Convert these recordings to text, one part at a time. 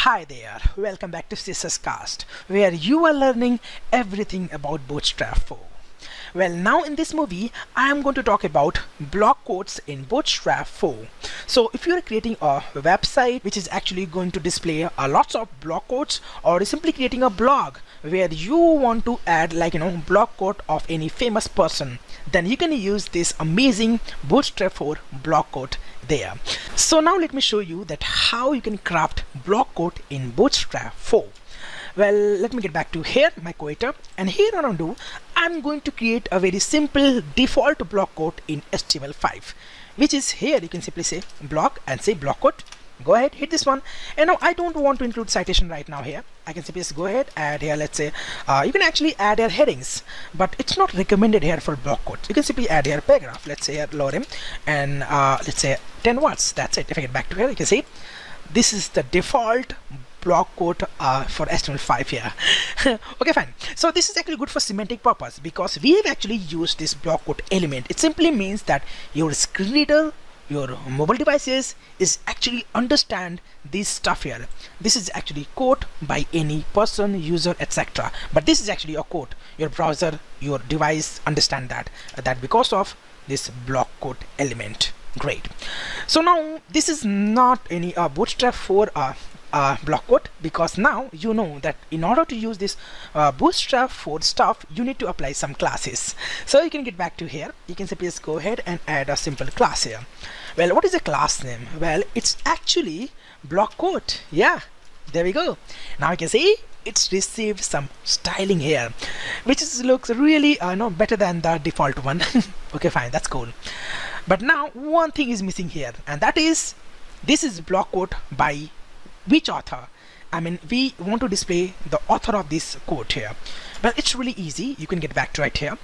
Hi there, welcome back to CSS Cast, where you are learning everything about Bootstrap 4. Well, now in this movie, I am going to talk about block quotes in Bootstrap 4. So if you are creating a website which is actually going to display lots of block quotes, or simply creating a blog where you want to add block quote of any famous person, then you can use this amazing Bootstrap 4 block quote there. So now let me show you that how you can craft block quote in Bootstrap 4. Well, let me get back to here, my creator, and here what I'm do, I'm going to create a very simple default block quote in HTML5, which is here. You can simply say block and say block quote. Go ahead, hit this one, and now I don't want to include citation right now here. I can simply just go ahead, add here, let's say you can actually add here headings, but it's not recommended here for block quotes. You can simply add here paragraph, let's say here lorem, and let's say 10 words. That's it. If I get back to here, you can see this is the default block quote for HTML5 here. Okay, fine. So this is actually good for semantic purpose because we have actually used this block quote element. It simply means that your screen reader, your mobile devices is actually understand this stuff here. This is actually quote by any person, user, etc. But this is actually a quote. Your browser, your device understand that because of this block quote element. Great. So now this is not any Bootstrap 4 block quote, because now you know that in order to use this Bootstrap 4 stuff, you need to apply some classes. So you can get back to here. You can simply just go ahead and add a simple class here. Well, what is a class name? Well, it's actually block quote. Yeah, there we go. Now you can see it's received some styling here, which looks really better than the default one. Okay, fine, that's cool. But now one thing is missing here, and that is this is block quote by which author. I mean, we want to display the author of this quote here. Well, it's really easy. You can get back to right here,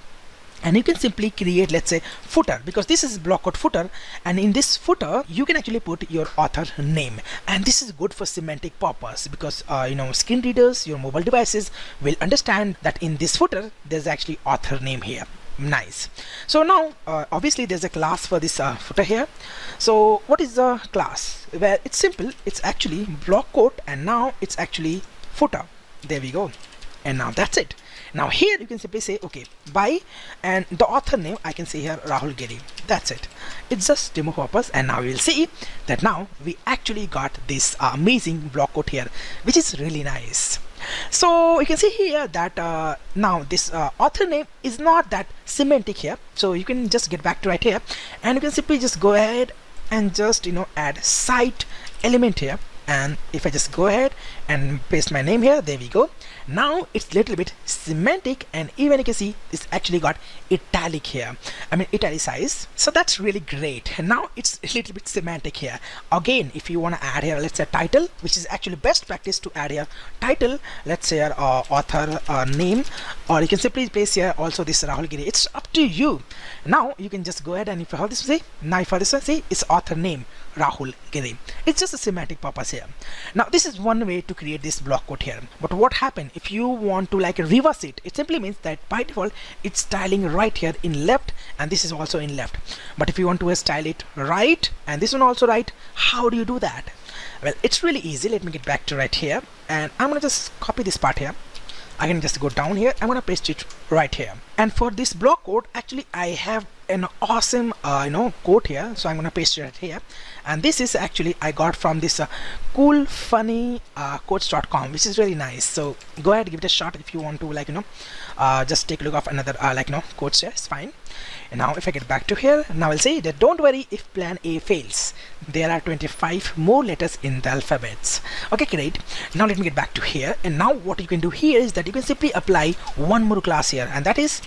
and you can simply create, let's say, footer, because this is block quote footer, and in this footer you can actually put your author name, and this is good for semantic purpose because screen readers, your mobile devices will understand that in this footer there's actually author name here. Nice. So now obviously there's a class for this footer here. So what is the class? Well, it's simple. It's actually block quote, and now it's actually footer. There we go. And now that's it. Now here you can simply say okay by, and the author name I can say here Rahul Giri. That's it. It's just demo purpose, and now we'll see that now we actually got this amazing block quote here, which is really nice. So you can see here that now this author name is not that semantic here. So you can just get back to right here, and you can simply just go ahead and just add cite element here. And if I just go ahead and paste my name here, there we go. Now it's little bit semantic, and even you can see it's actually got italic here, I mean italicized. So that's really great. And now it's a little bit semantic here. Again, if you want to add here, let's say title, which is actually best practice to add here title, let's say author name, or you can simply place here also this Rahul Giri. It's up to you. Now you can just go ahead, and if you have this say, now for this one say it's author name Rahul Giri. It's just a semantic purpose here. Now this is one way to create this block quote here. But what happens if you want to reverse it? It simply means that by default it's styling right here in left, and this is also in left. But if you want to style it right and this one also right, how do you do that? Well, it's really easy. Let me get back to right here, and I'm gonna just copy this part here. I can just go down here. I'm gonna paste it right here. And for this block quote, actually I have an awesome quote here, so I'm gonna paste it right here. And this is actually I got from this coolfunnyquotes.com, which is really nice. So go ahead, give it a shot if you want to just take a look of another quotes here. It's fine. And now if I get back to here, now I'll say that don't worry if plan A fails, there are 25 more letters in the alphabets. Okay, great. Now let me get back to here, and now what you can do here is that you can simply apply one more class here, and that is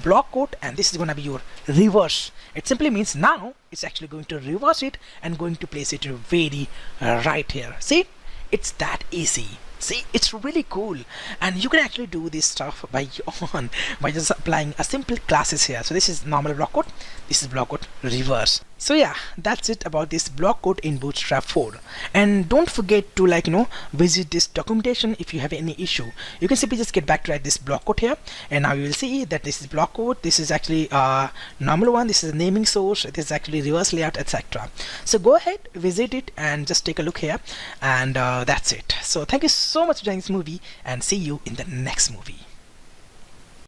block quote, and this is going to be your reverse. It simply means now it's actually going to reverse it and going to place it very right here. See, it's that easy. See, it's really cool, and you can actually do this stuff by your own by just applying a simple classes here. So this is normal block quote, this is block quote reverse. So yeah, that's it about this block quote in Bootstrap 4. And don't forget to visit this documentation if you have any issue. You can simply just get back to write this block quote here, and now you will see that this is block quote. This is actually a normal one. This is a naming source. This is actually reverse layout, etc. So go ahead, visit it, and just take a look here. And that's it. So thank you so much for joining this movie, and see you in the next movie.